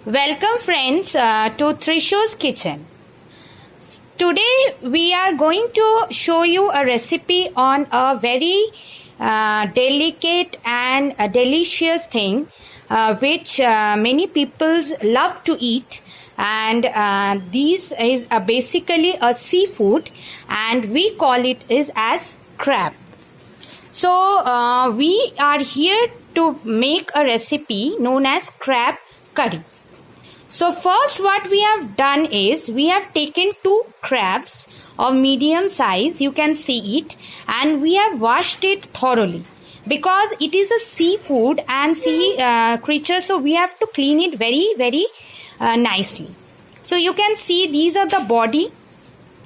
Welcome friends to Trishu's kitchen. Today we are going to show you a recipe on a very delicate and delicious thing which many people love to eat, and this is basically a seafood and we call it is as crab. So we are here to make a recipe known as crab curry. So first what we have done is we have taken 2 crabs of medium size, you can see it, and we have washed it thoroughly because it is a seafood and sea creature, so we have to clean it very nicely. So you can see these are the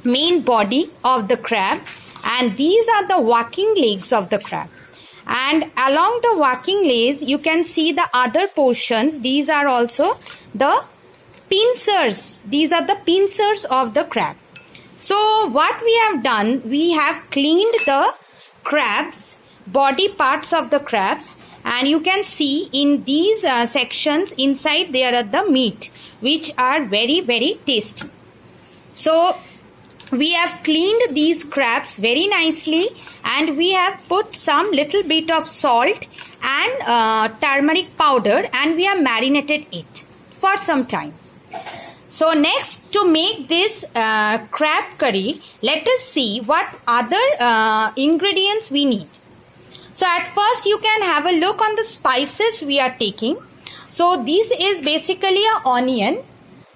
main body of the crab, and these are the working legs of the crab. And along the working legs you can see the other portions. These are also the pincers. These are the pincers of the crab. So what we have done, we have cleaned the crabs, body parts of the crabs, and you can see in these sections inside there are the meat, which are very tasty. So we have cleaned these crabs very nicely, and we have put some little bit of salt and turmeric powder, and we have marinated it for some time. So next, to make this crab curry, let us see what other ingredients we need. So at first you can have a look on the spices we are taking. So this is basically an onion.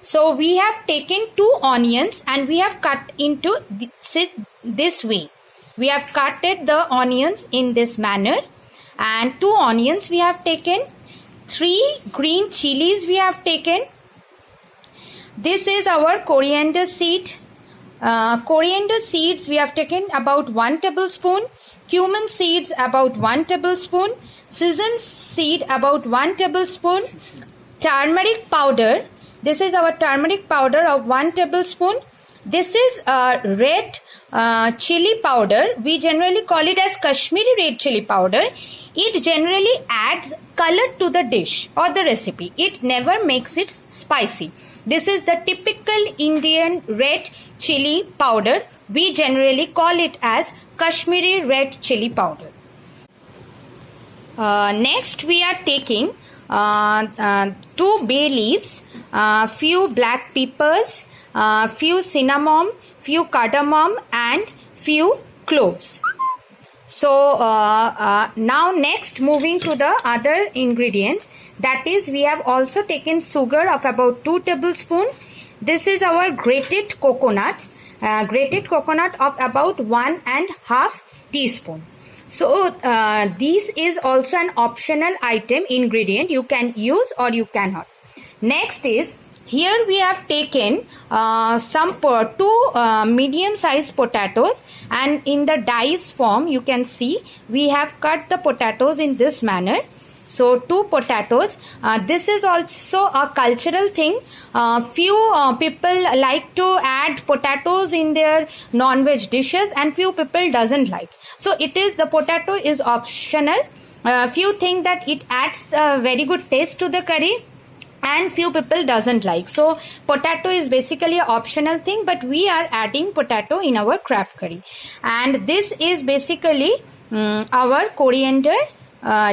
So we have taken 2 onions and we have cut into this way. We have cutted the onions in this manner, and 2 onions we have taken, 3 green chilies we have taken. This is our coriander seed. Coriander seeds we have taken about 1 tablespoon. Cumin seeds about 1 tablespoon. Sesame seed about 1 tablespoon. Turmeric powder. This is our turmeric powder of 1 tablespoon. This is red chili powder. We generally call it as Kashmiri red chili powder. It generally adds color to the dish or the recipe. It never makes it spicy. This is the typical Indian red chili powder. We generally call it as Kashmiri red chili powder. Next we are taking 2 bay leaves, few black peppers, few cinnamon, few cardamom, and few cloves. So now next, moving to the other ingredients, that is we have also taken sugar of about 2 tablespoons. This is our grated coconut of about 1.5 teaspoon. So this is also an optional ingredient. You can use or you cannot. Next is, here we have taken some 2 medium sized potatoes, and in the dice form you can see we have cut the potatoes in this manner. So 2 potatoes. This is also a cultural thing. Few people like to add potatoes in their non-veg dishes, and few people doesn't like. So the potato is optional. Few think that it adds a very good taste to the curry, and few people doesn't like. So potato is basically an optional thing, but we are adding potato in our crab curry. And this is basically our coriander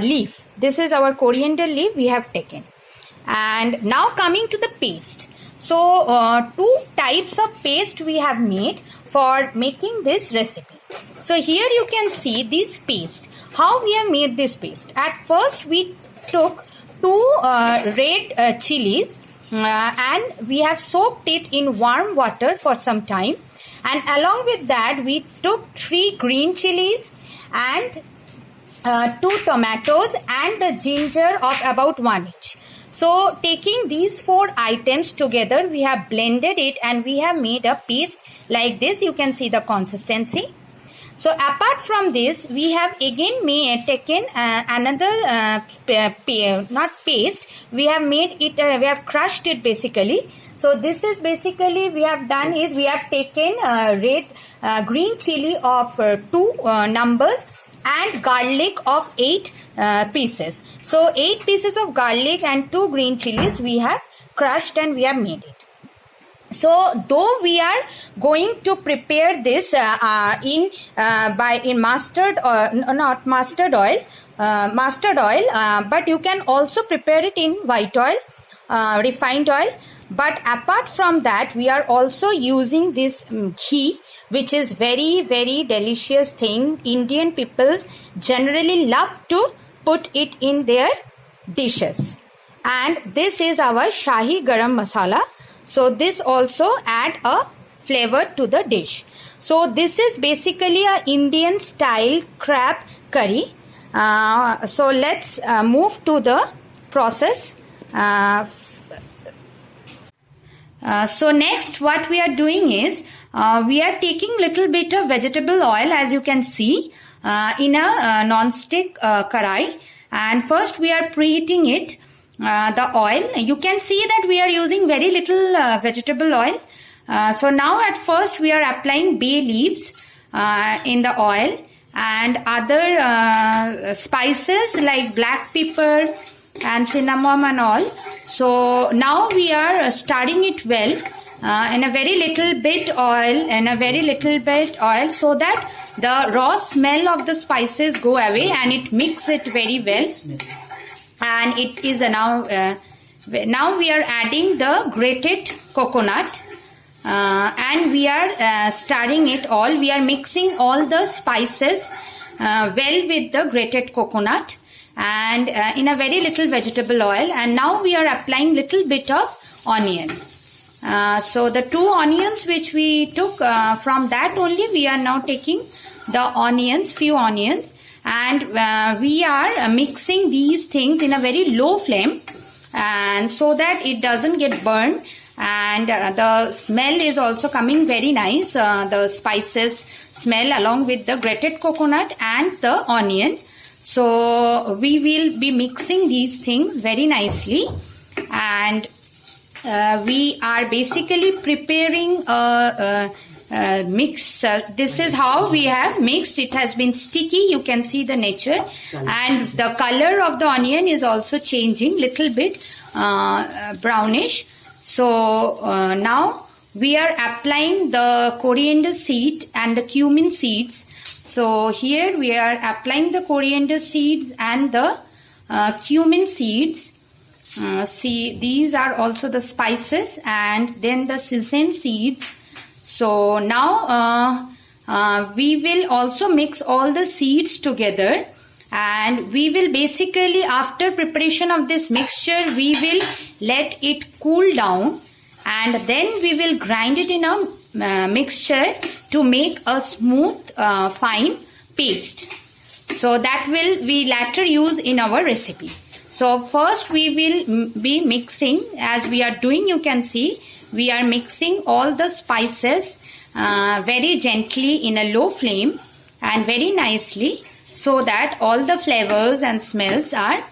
leaf. This is our coriander leaf we have taken. And now coming to the paste. So 2 types of paste we have made for making this recipe. So here you can see this paste. How we have made this paste. At first we took 2 red chilies and we have soaked it in warm water for some time, and along with that we took 3 green chilies and 2 tomatoes and the ginger of about 1 inch. So taking these 4 items together, we have blended it and we have made a paste like this. You can see the consistency. So apart from this, we have again taken another not paste. We have made it. We have crushed it basically. So this is basically we have done is we have taken green chili of 2 numbers and garlic of 8 pieces. So 8 pieces of garlic and 2 green chilies we have crushed and we have made it. So though we are going to prepare this in mustard oil, not mustard oil, but you can also prepare it in white oil, refined oil. But apart from that, we are also using this ghee, which is very, very delicious thing. Indian people generally love to put it in their dishes. And this is our Shahi Garam Masala. So this also add a flavor to the dish. So this is basically a Indian style crab curry. So let's move to the process. So next what we are doing is we are taking little bit of vegetable oil, as you can see, in a non-stick karai, and first we are preheating it, the oil. You can see that we are using very little vegetable oil. So now at first we are applying bay leaves in the oil and other spices like black pepper and cinnamon and all. So now we are stirring it well in a very little bit oil, so that the raw smell of the spices go away and it mix it very well. And it is now we are adding the grated coconut and we are stirring it all. We are mixing all the spices well with the grated coconut and in a very little vegetable oil. And now we are applying little bit of onion. So the 2 onions which we took, from that only we are now taking the onions, few onions, and we are mixing these things in a very low flame, and so that it doesn't get burned, and the smell is also coming very nice, the spices smell along with the grated coconut and the onion. So we will be mixing these things very nicely, and we are basically preparing a mix. This is how we have mixed. It has been sticky. You can see the nature, and the color of the onion is also changing little bit brownish. So now we are applying the coriander seed and the cumin seeds. So here we are applying the coriander seeds and the cumin seeds. See, these are also the spices, and then the sesame seeds. So now we will also mix all the seeds together, and we will basically, after preparation of this mixture, we will let it cool down, and then we will grind it in a mixture to make a smooth fine paste. So that will we later use in our recipe. So first we will be mixing, as we are doing, you can see we are mixing all the spices very gently in a low flame and very nicely, so that all the flavors and smells are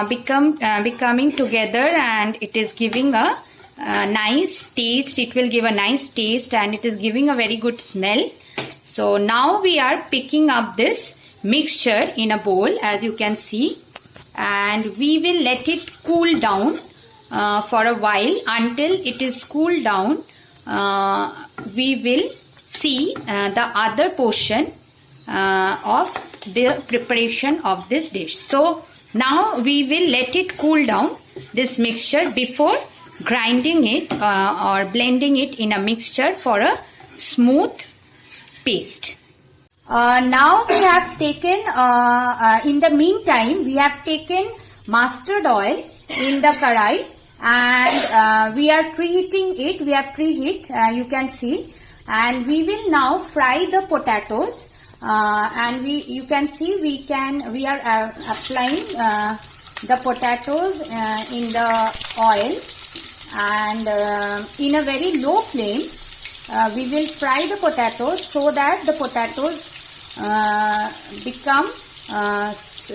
becoming together, and it is giving a nice taste. It will give a nice taste, and it is giving a very good smell. So now we are picking up this mixture in a bowl, as you can see, and we will let it cool down for a while. Until it is cooled down, we will see the other portion of the preparation of this dish. So now we will let it cool down, this mixture, before grinding it or blending it in a mixture for a smooth paste. Now we have taken, in the meantime, we have taken mustard oil in the karai, and we are preheating it. We have preheat, you can see, and we will now fry the potatoes. And you can see we are applying the potatoes in the oil, and in a very low flame we will fry the potatoes, so that the potatoes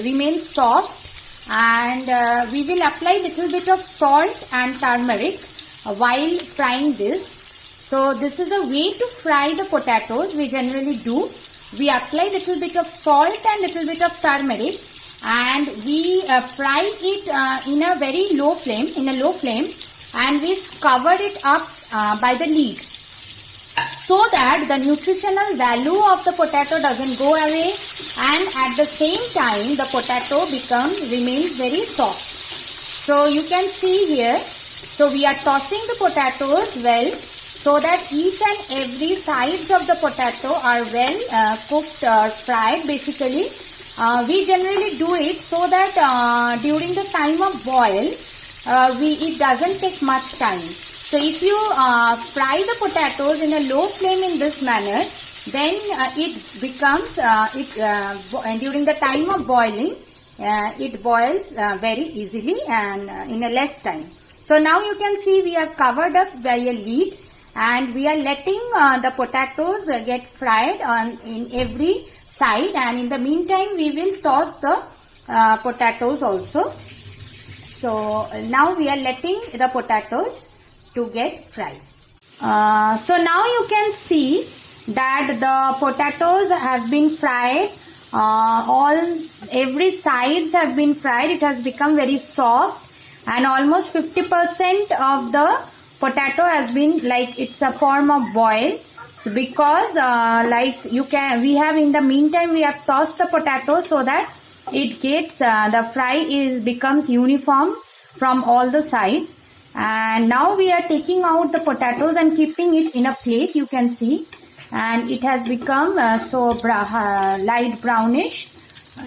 remain soft, and we will apply little bit of salt and turmeric while frying this. So this is a way to fry the potatoes we generally do. We apply little bit of salt and little bit of turmeric, and we fried it in a very low flame, and we covered it up by the lid, so that the nutritional value of the potato doesn't go away, and at the same time the potato remains very soft. So you can see here, so we are tossing the potatoes well, so that each and every sides of the potato are well cooked or fried. Basically we generally do it so that during the time of boil it doesn't take much time. So if you fry the potatoes in a low flame in this manner, then it becomes during the time of boiling it boils very easily and in a less time. So now you can see we have covered up by a lid, and we are letting the potatoes get fried in every side, and in the meantime we will toss the potatoes also. So now we are letting the potatoes to get fried. So now you can see that the potatoes have been fried, every sides have been fried. It has become very soft, and almost 50% of the potato has been, like, it's a form of boil. So because we have in the meantime we have tossed the potato so that it gets the fry becomes uniform from all the sides. And now we are taking out the potatoes and keeping it in a plate, you can see, and it has become light brownish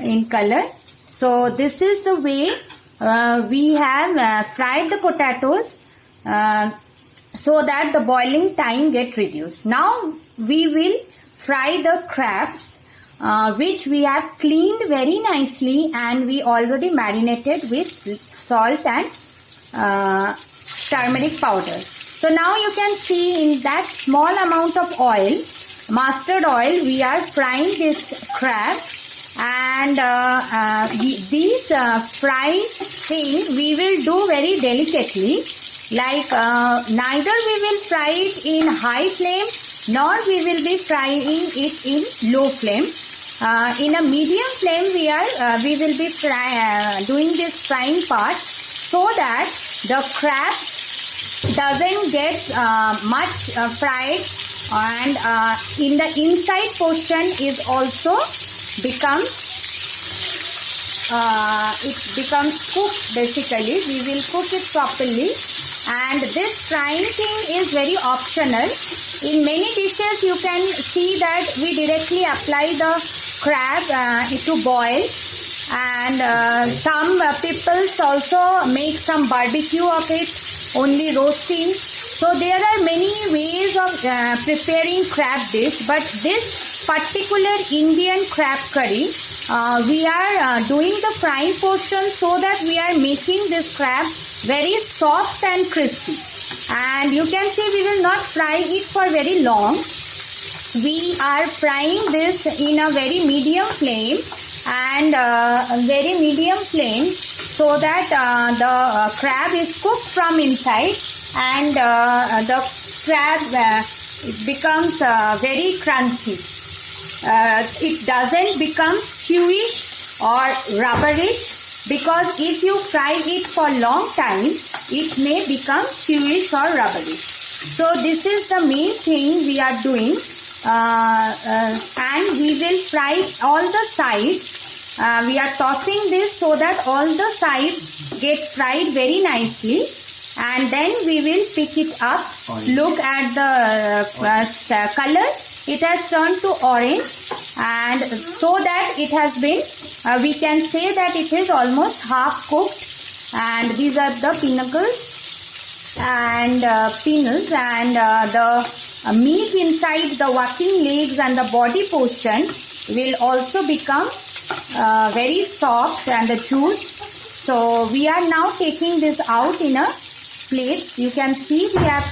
in color. So this is the way we have fried the potatoes so that the boiling time get reduced. Now we will fry the crabs, which we have cleaned very nicely, and we already marinated with salt and turmeric powder. So now you can see in that small amount of oil, mustard oil, we are frying this crab, and these fried thing we will do very delicately. Like neither we will fry it in high flame, nor we will be frying it in low flame. In a medium flame we will be doing this frying part, so that the crab doesn't get much fried, and in the inside portion is also becomes cooked. Basically we will cook it properly, and this frying thing is very optional. In many dishes you can see that we directly apply the crab to boil, and some people also make some barbecue of it, only roasting. So there are many ways of preparing crab dish, but this particular Indian crab curry, we are doing the frying portion so that we are making this crab very soft and crispy. And you can see we will not fry it for very long. We are frying this in a very medium flame, and so that the crab is cooked from inside, and the crab becomes very crunchy. It doesn't become chewish or rubberish, because if you fry it for long time, it may become chewish or rubberish. So this is the main thing we are doing, and we will fry all the sides. We are tossing this so that all the sides get fried very nicely, and then we will pick it up. Look at the color. It has turned to orange, and so that it has been, we can say that it is almost half cooked. And these are the pinnacles and pinnals, and the meat inside the working legs and the body portion will also become very soft, and the juice. So we are now taking this out in a plate. You can see we have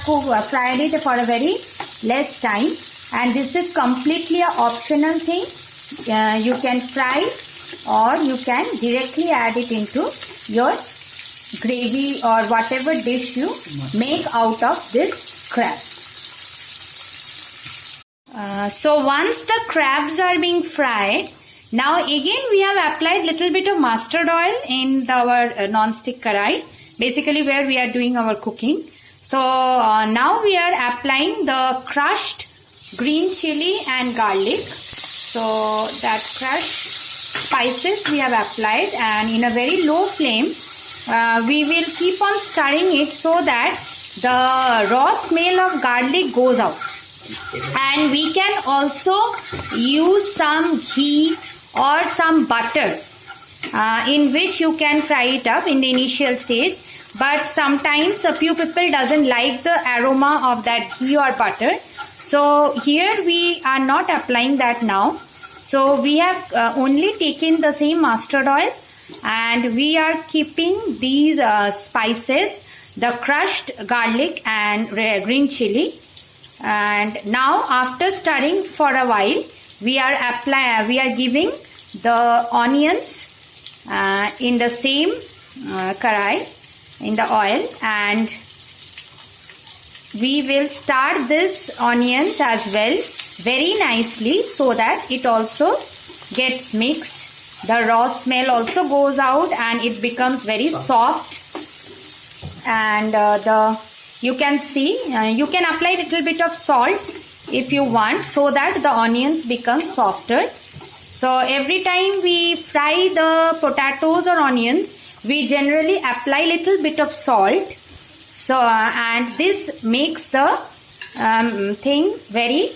fried it for a very less time, and this is completely an optional thing. You can fry, or you can directly add it into your gravy or whatever dish you make out of this crab. So once the crabs are being fried, Now again we have applied little bit of mustard oil in our non-stick karai, basically where we are doing our cooking. So now we are applying the crushed green chili and garlic. So that crushed spices we have applied, and in a very low flame we will keep on stirring it so that the raw smell of garlic goes out. And we can also use some ghee or some butter in which you can fry it up in the initial stage. But sometimes a few people doesn't like the aroma of that ghee or butter. So here we are not applying that now. So we have only taken the same mustard oil, and we are keeping these spices, the crushed garlic and green chili. And now after stirring for a while, we are giving the onions in the same karai in the oil, and we will start this onions as well very nicely so that it also gets mixed. The raw smell also goes out and it becomes very soft. And you can see, you can apply a little bit of salt if you want, so that the onions become softer. So every time we fry the potatoes or onions, we generally apply little bit of salt. So and this makes the thing very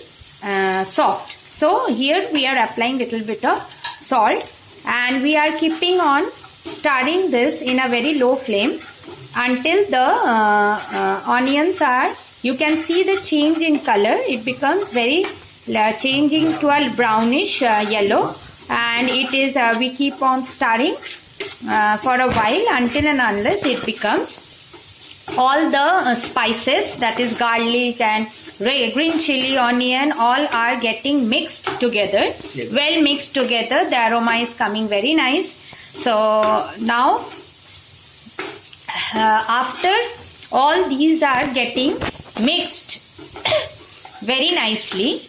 soft. So here we are applying little bit of salt, and we are keeping on stirring this in a very low flame until the onions are, you can see the change in color. It becomes very changing to a brownish yellow, and it is we keep on stirring for a while until and unless it becomes all the spices, that is garlic and green chili, onion, all are getting mixed together. Yes. Well mixed together, the aroma is coming very nice. So now after all these are getting mixed very nicely,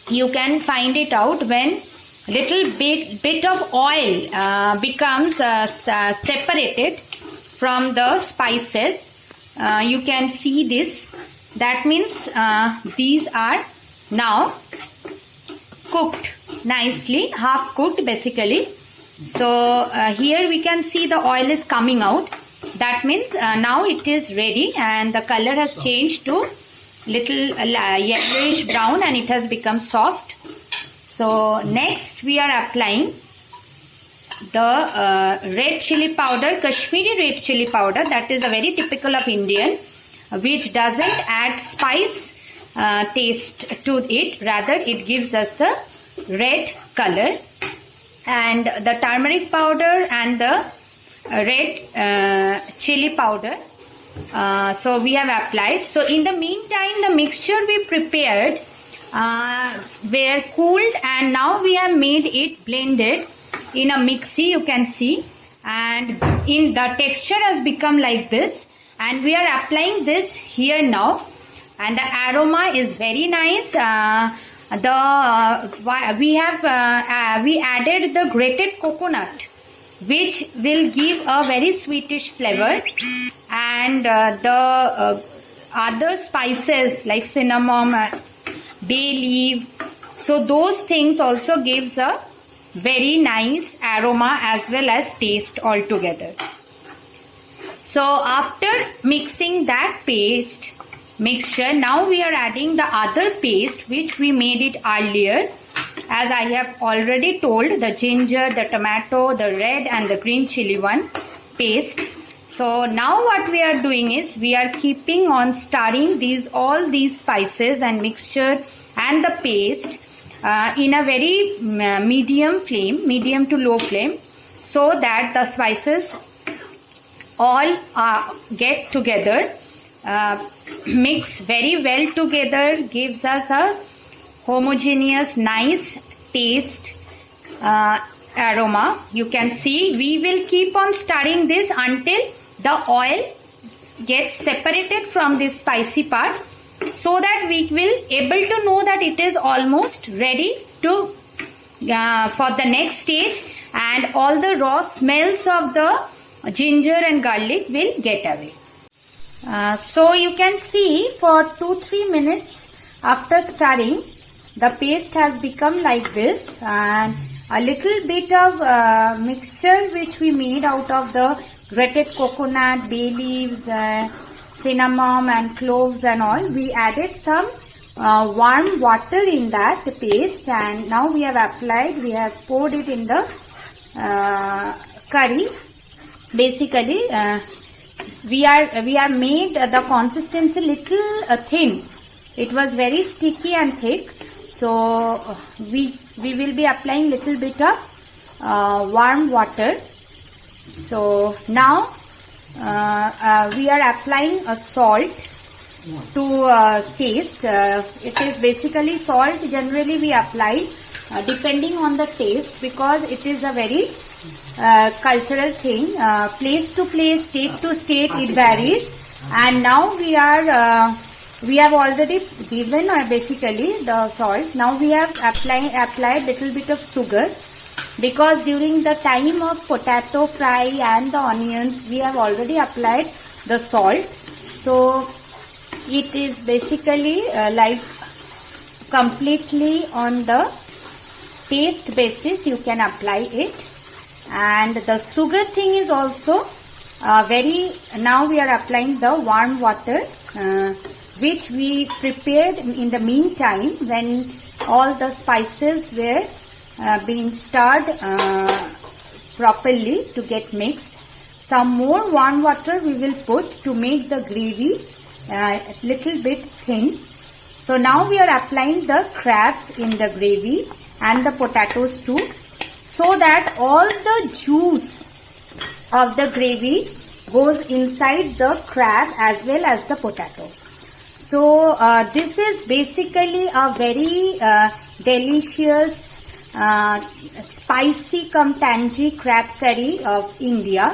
you can find it out when little bit of oil becomes separated from the spices. You can see this. That means these are now cooked nicely, half cooked basically. So here we can see the oil is coming out. That means now it is ready, and the color has changed to little yellowish brown, and it has become soft. So next we are applying the red chili powder, Kashmiri red chili powder. That is a very typical of Indian, which doesn't add spice taste to it. Rather, it gives us the red color. And the turmeric powder and the red chili powder. So we have applied. So in the meantime, the mixture we prepared were cooled, and now we have made it blended in a mixie, you can see, and in the texture has become like this, and we are applying this here now, and the aroma is very nice. We added the grated coconut, which will give a very sweetish flavor, and the other spices like cinnamon, bay leaf, so those things also gives a very nice aroma as well as taste altogether. So after mixing that mixture, now we are adding the other paste which we made it earlier. As I have already told, the ginger, the tomato, the red and the green chili one paste. So now what we are doing is we are keeping on stirring all these spices and mixture and the paste in a very medium to low flame, so that the spices all get together, mix very well together, gives us a homogeneous nice taste, aroma. You can see we will keep on stirring this until the oil gets separated from this spicy part, so that we will able to know that it is almost ready to for the next stage, and all the raw smells of the ginger and garlic will get away. So you can see for 2-3 minutes after stirring, the paste has become like this, and a little bit of mixture which we made out of the grated coconut, bay leaves, cinnamon and cloves and all. We added some warm water in that paste, and now we have poured it in the curry. Basically we are made the consistency little thin. It was very sticky and thick, so we will be applying little bit of warm water. So now we are applying a salt to taste. It is basically salt generally we apply depending on the taste, because it is a very cultural thing. Place to place, state to state, it varies. And now we have already given basically the salt. Now we have applied little bit of sugar, because during the time of potato fry and the onions we have already applied the salt. So it is basically like completely on the taste basis you can apply it. And the sugar thing is also now we are applying the warm water which we prepared in the meantime when all the spices were being stirred properly to get mixed. Some more warm water we will put to make the gravy a little bit thin. So now we are applying the crabs in the gravy and the potatoes too, so that all the juice of the gravy goes inside the crab as well as the potato. So this is basically a very delicious spicy cum tangy crab curry of India.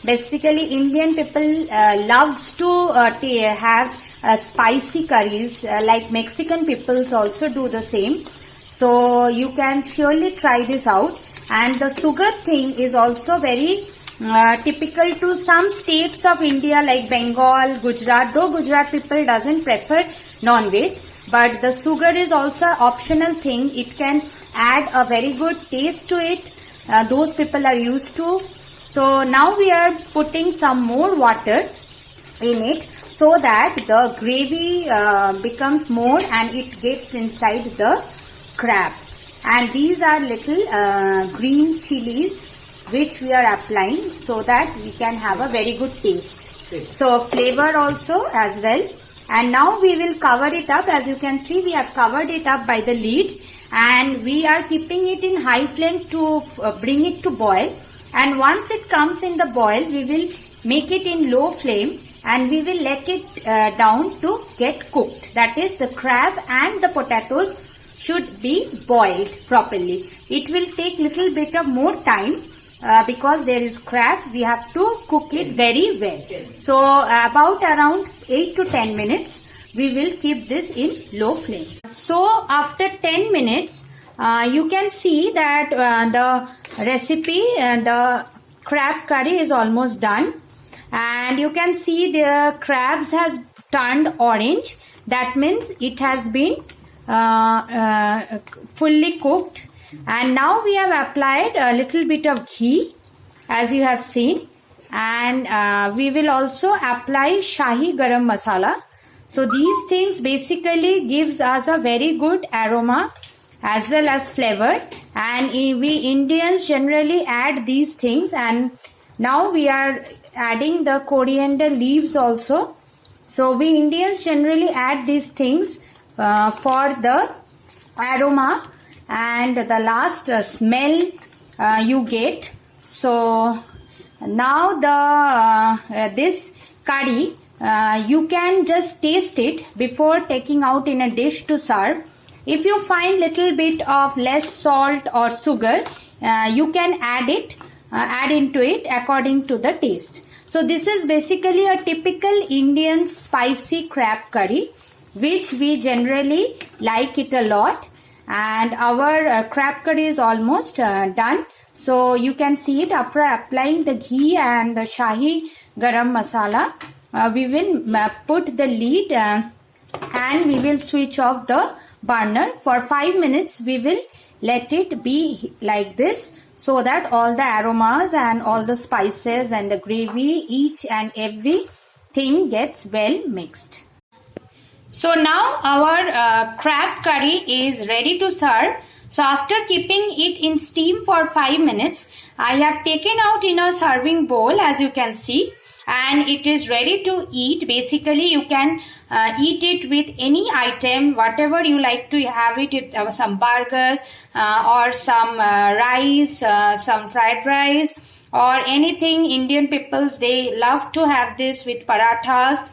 Basically Indian people loves to have spicy curries, like Mexican peoples also do the same. So you can surely try this out. And the sugar thing is also very typical to some states of India like Bengal, Gujarat. Though Gujarat people doesn't prefer non-veg, but the sugar is also optional thing. It can add a very good taste to it. Those people are used to. So now we are putting some more water in it, so that the gravy becomes more and it gets inside the crab. And these are little green chilies which we are applying, so that we can have a very good taste. So flavor also as well. And now we will cover it up. As you can see, we have covered it up by the lid, and we are keeping it in high flame to bring it to boil. And once it comes in the boil, we will make it in low flame and we will let it down to get cooked. That is, the crab and the potatoes should be boiled properly. It will take little bit of more time because there is crab. We have to cook it very well. So about around 8 to 10 minutes we will keep this in low flame. So after 10 minutes you can see that the recipe, the crab curry is almost done, and you can see the crabs has turned orange. That means it has been fully cooked. And now we have applied a little bit of ghee, as you have seen, and we will also apply Shahi Garam Masala. So these things basically gives us a very good aroma as well as flavor, and we Indians generally add these things. And now we are adding the coriander leaves also. So we Indians generally add these things for the aroma and the last smell you get. So now the this curry, you can just taste it before taking out in a dish to serve. If you find little bit of less salt or sugar, you can add into it according to the taste. So this is basically a typical Indian spicy crab curry. which we generally like it a lot. And our crab curry is almost done. So you can see it after applying the ghee and the Shahi Garam Masala. We will put the lid and we will switch off the burner. For 5 minutes we will let it be like this, so that all the aromas and all the spices and the gravy, each and everything gets well mixed. So now our crab curry is ready to serve. So after keeping it in steam for 5 minutes, I have taken out in a serving bowl, as you can see, and it is ready to eat. Basically, you can eat it with any item, whatever you like to have it, some burgers or some rice, some fried rice or anything. Indian peoples, they love to have this with parathas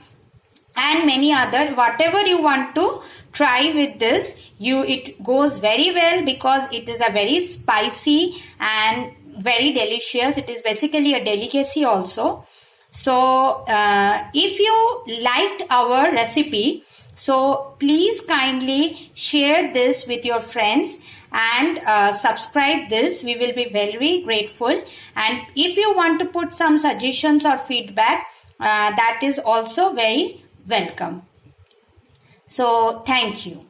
and many other. Whatever you want to try with this, it goes very well, because it is a very spicy and very delicious. It is basically a delicacy also. So if you liked our recipe, so please kindly share this with your friends and subscribe this. We will be very grateful. And if you want to put some suggestions or feedback, that is also very welcome. So thank you.